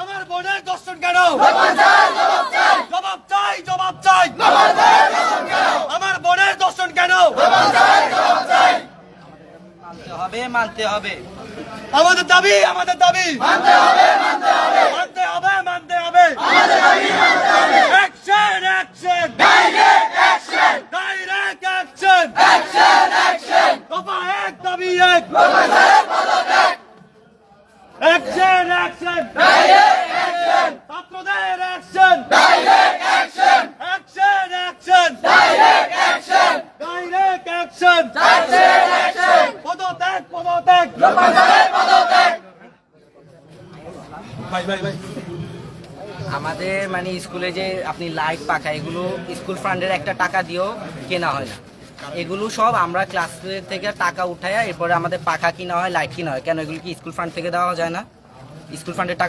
আমার বোনের দর্শন কেন? জবাব চাই, জবাব চাই। আমার বোনের দর্শন কেন? মানতে হবে, মানতে হবে। আমাদের দাবি, আমাদের দাবি মানতে হবে, মানতে হবে, মানতে হবে, মানতে হবে। আমাদের দাবি মানতে হবে। Action, action, direct action, direct action, action, action. দফা এক, দাবি এক, পদত্যাগ। Action, action, direct action. ছাত্রদের action, direct action, action, action, direct action, direct action, action, action. পদত্যাগ, পদত্যাগ, পদত্যাগ। ভাই ভাই ভাই আমাদের মানে স্কুলে যে আপনি লাইট পাখা এগুলো স্কুল ফান্ডের একটা টাকা দিয়েও কেনা হয় না। এগুলো সব আমরা ক্লাস থেকে টাকা উঠায় এরপরে আমাদের পাখা কিনা হয়, লাইট কিনা হয়। কেন এগুলো কি স্কুল ফান্ড থেকে দেওয়া যায় না? স্কুল ফান্ডের টাকা